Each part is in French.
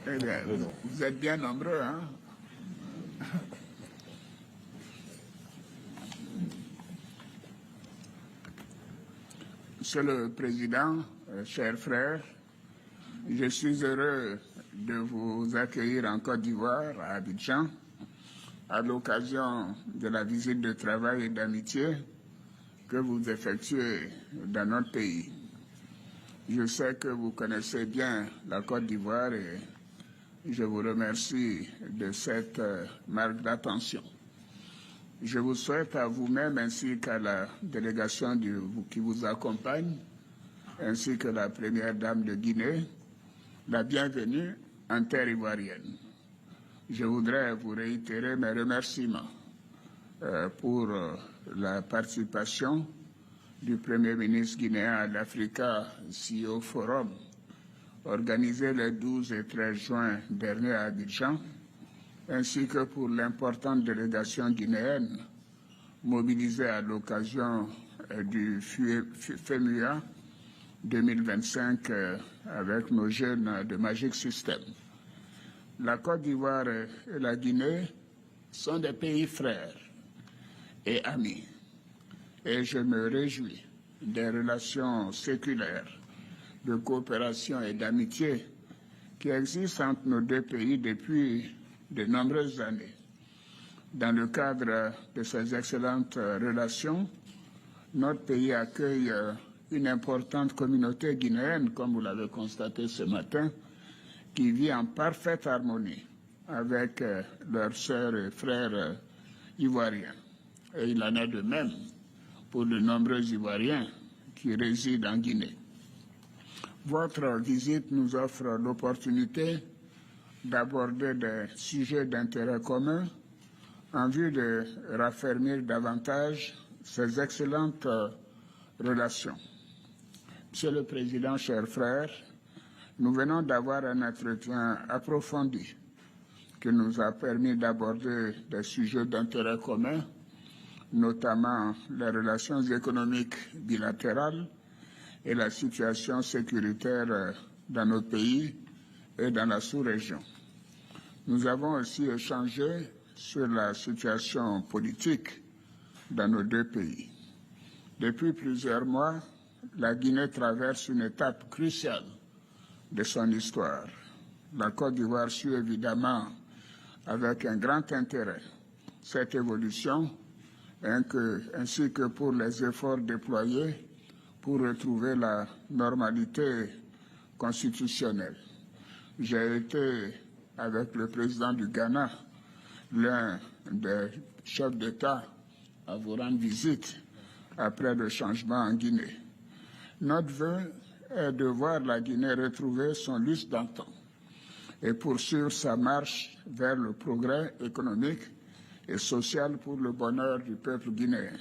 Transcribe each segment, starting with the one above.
Eh bien, vous êtes bien nombreux, hein? Monsieur le Président, chers frères, je suis heureux de vous accueillir en Côte d'Ivoire, à Abidjan, à l'occasion de la visite de travail et d'amitié que vous effectuez dans notre pays. Je sais que vous connaissez bien la Côte d'Ivoire et je vous remercie de cette marque d'attention. Je vous souhaite à vous-même ainsi qu'à la délégation qui vous accompagne, ainsi que la première dame de Guinée, la bienvenue en terre ivoirienne. Je voudrais vous réitérer mes remerciements pour la participation du Premier ministre guinéen à l'Africa CEO Forum, organisé les 12 et 13 juin dernier à Abidjan, ainsi que pour l'importante délégation guinéenne mobilisée à l'occasion du FEMUA 2025 avec nos jeunes de Magic System. La Côte d'Ivoire et la Guinée sont des pays frères et amis, et je me réjouis des relations séculaires de coopération et d'amitié qui existent entre nos deux pays depuis de nombreuses années. Dans le cadre de ces excellentes relations, notre pays accueille une importante communauté guinéenne, comme vous l'avez constaté ce matin, qui vit en parfaite harmonie avec leurs sœurs et frères ivoiriens. Et il en est de même pour de nombreux Ivoiriens qui résident en Guinée. Votre visite nous offre l'opportunité d'aborder des sujets d'intérêt commun en vue de raffermir davantage ces excellentes relations. Monsieur le Président, chers frères, nous venons d'avoir un entretien approfondi qui nous a permis d'aborder des sujets d'intérêt commun, notamment les relations économiques bilatérales et la situation sécuritaire dans notre pays et dans la sous-région. Nous avons aussi échangé sur la situation politique dans nos deux pays. Depuis plusieurs mois, la Guinée traverse une étape cruciale de son histoire. La Côte d'Ivoire suit évidemment avec un grand intérêt cette évolution, ainsi que pour les efforts déployés pour retrouver la normalité constitutionnelle. J'ai été, avec le président du Ghana, l'un des chefs d'État à vous rendre visite après le changement en Guinée. Notre vœu est de voir la Guinée retrouver son lustre d'antan et poursuivre sa marche vers le progrès économique et social pour le bonheur du peuple guinéen.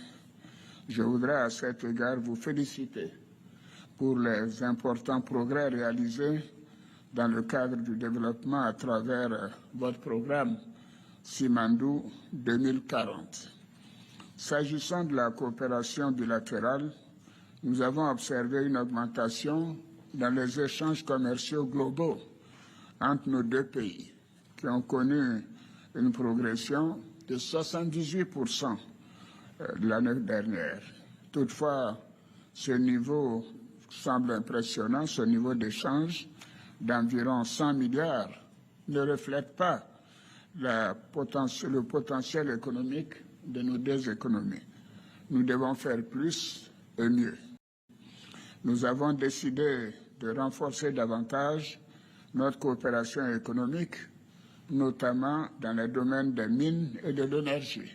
Je voudrais à cet égard vous féliciter pour les importants progrès réalisés dans le cadre du développement à travers votre programme Simandou 2040. S'agissant de la coopération bilatérale, nous avons observé une augmentation dans les échanges commerciaux globaux entre nos deux pays, qui ont connu une progression de 78% l'année dernière. Toutefois, ce niveau semble impressionnant, ce niveau d'échange d'environ 100 milliards ne reflète pas le potentiel économique de nos deux économies. Nous devons faire plus et mieux. Nous avons décidé de renforcer davantage notre coopération économique, notamment dans les domaines des mines et de l'énergie,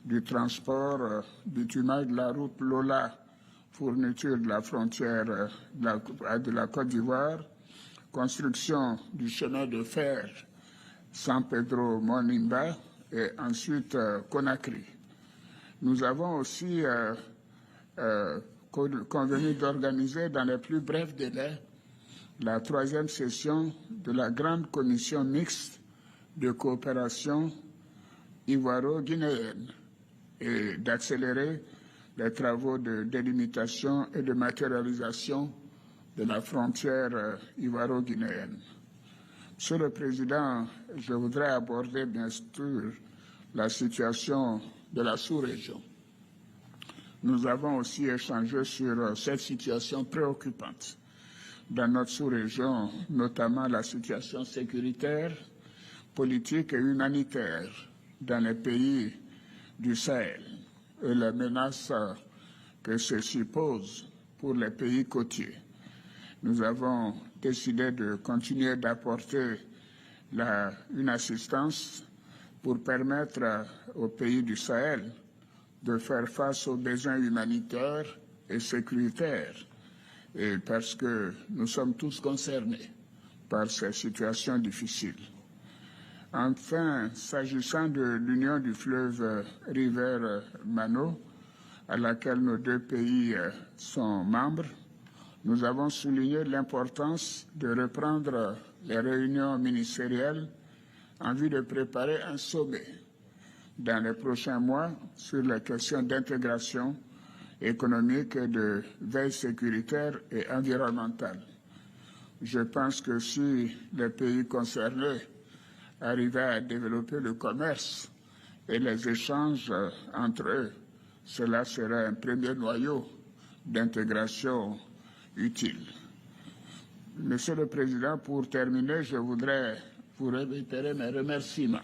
du transport, bitumage de la route Lola, fourniture de la frontière de la Côte d'Ivoire, construction du chemin de fer San Pedro-Monimba et ensuite Conakry. Nous avons aussi convenu d'organiser dans les plus brefs délais la 3e session de la Grande Commission mixte de coopération ivoiro-guinéenne et d'accélérer les travaux de délimitation et de matérialisation de la frontière ivoiro-guinéenne. Monsieur le Président, je voudrais aborder bien sûr la situation de la sous-région. Nous avons aussi échangé sur cette situation préoccupante dans notre sous-région, notamment la situation sécuritaire, politique et humanitaire dans les pays du Sahel et les menaces que ceci pose pour les pays côtiers. Nous avons décidé de continuer d'apporter une assistance pour permettre aux pays du Sahel de faire face aux besoins humanitaires et sécuritaires, et parce que nous sommes tous concernés par ces situations difficiles. Enfin, s'agissant de l'Union du fleuve River-Mano, à laquelle nos deux pays sont membres, nous avons souligné l'importance de reprendre les réunions ministérielles en vue de préparer un sommet dans les prochains mois sur les questions d'intégration économique et de veille sécuritaire et environnementale. Je pense que si les pays concernés arrivaient à développer le commerce et les échanges entre eux, cela serait un premier noyau d'intégration utile. Monsieur le Président, pour terminer, je voudrais vous réitérer mes remerciements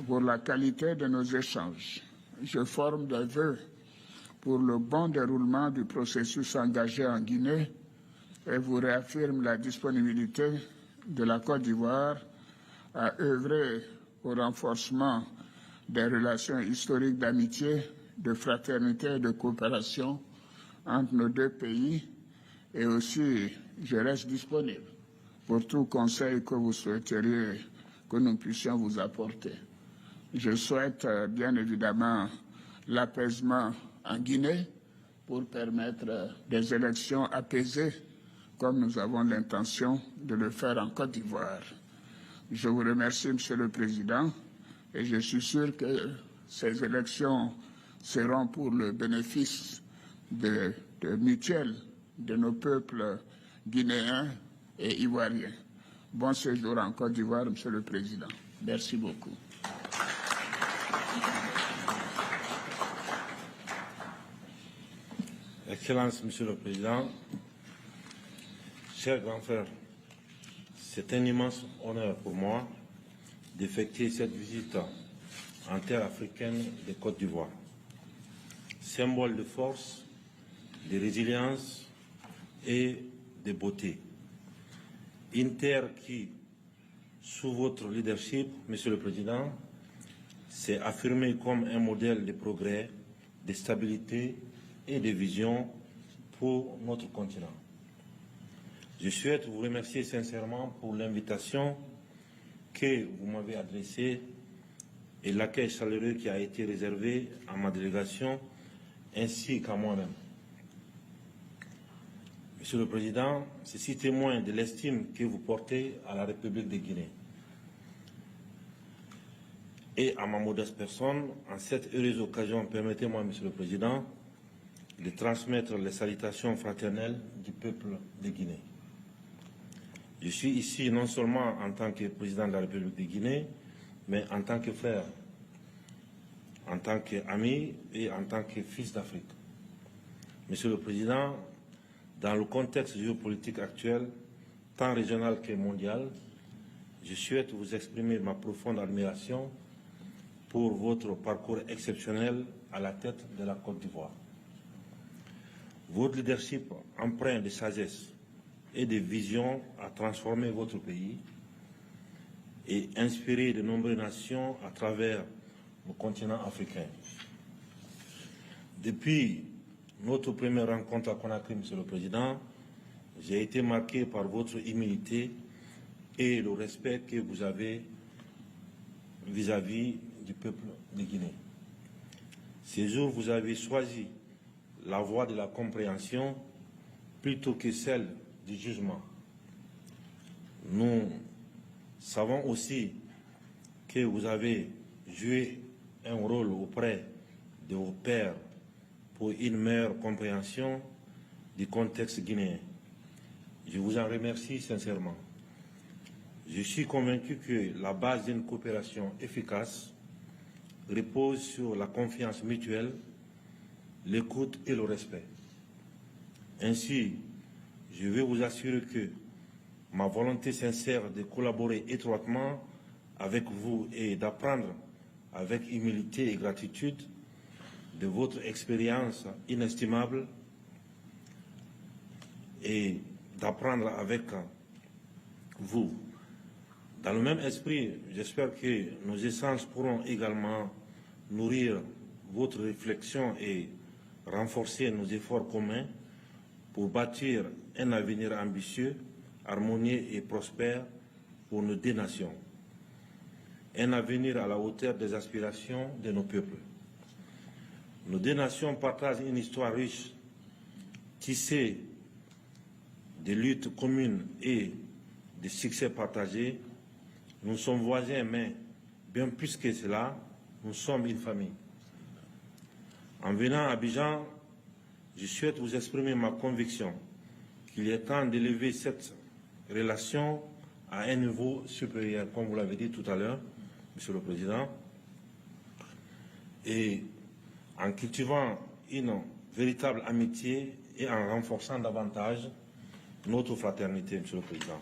pour la qualité de nos échanges. Je forme des vœux pour le bon déroulement du processus engagé en Guinée et vous réaffirme la disponibilité de la Côte d'Ivoire à œuvrer au renforcement des relations historiques d'amitié, de fraternité et de coopération entre nos deux pays, et aussi je reste disponible pour tout conseil que vous souhaiteriez que nous puissions vous apporter. Je souhaite bien évidemment l'apaisement en Guinée pour permettre des élections apaisées comme nous avons l'intention de le faire en Côte d'Ivoire. Je vous remercie, Monsieur le Président, et je suis sûr que ces élections seront pour le bénéfice mutuel de nos peuples guinéens et ivoiriens. Bon séjour en Côte d'Ivoire, Monsieur le Président. Merci beaucoup. Excellence, Monsieur le Président, chers grands frères, c'est un immense honneur pour moi d'effectuer cette visite en terre africaine de Côte d'Ivoire, symbole de force, de résilience et de beauté. Une terre qui, sous votre leadership, Monsieur le Président, s'est affirmée comme un modèle de progrès, de stabilité et de vision pour notre continent. Je souhaite vous remercier sincèrement pour l'invitation que vous m'avez adressée et l'accueil chaleureux qui a été réservé à ma délégation ainsi qu'à moi-même. Monsieur le Président, ceci témoigne de l'estime que vous portez à la République de Guinée. Et à ma modeste personne, en cette heureuse occasion, permettez-moi, Monsieur le Président, de transmettre les salutations fraternelles du peuple de Guinée. Je suis ici non seulement en tant que président de la République de Guinée, mais en tant que frère, en tant qu'ami et en tant que fils d'Afrique. Monsieur le Président, dans le contexte géopolitique actuel, tant régional que mondial, je souhaite vous exprimer ma profonde admiration pour votre parcours exceptionnel à la tête de la Côte d'Ivoire. Votre leadership empreint de sagesse et de vision a transformé votre pays et inspiré de nombreuses nations à travers le continent africain. Depuis notre première rencontre à Conakry, Monsieur le Président, j'ai été marqué par votre humilité et le respect que vous avez vis-à-vis du peuple de Guinée. Ces jours, vous avez choisi la voie de la compréhension plutôt que celle du jugement. Nous savons aussi que vous avez joué un rôle auprès de vos pairs pour une meilleure compréhension du contexte guinéen. Je vous en remercie sincèrement. Je suis convaincu que la base d'une coopération efficace repose sur la confiance mutuelle, l'écoute et le respect. Ainsi, je veux vous assurer que ma volonté sincère de collaborer étroitement avec vous et d'apprendre avec humilité et gratitude de votre expérience inestimable et d'apprendre avec vous. Dans le même esprit, j'espère que nos échanges pourront également nourrir votre réflexion et renforcer nos efforts communs pour bâtir un avenir ambitieux, harmonieux et prospère pour nos deux nations. Un avenir à la hauteur des aspirations de nos peuples. Nos deux nations partagent une histoire riche, tissée de luttes communes et de succès partagés. Nous sommes voisins, mais bien plus que cela, nous sommes une famille. En venant à Abidjan, je souhaite vous exprimer ma conviction qu'il est temps d'élever cette relation à un niveau supérieur, comme vous l'avez dit tout à l'heure, Monsieur le Président, et en cultivant une véritable amitié et en renforçant davantage notre fraternité, Monsieur le Président.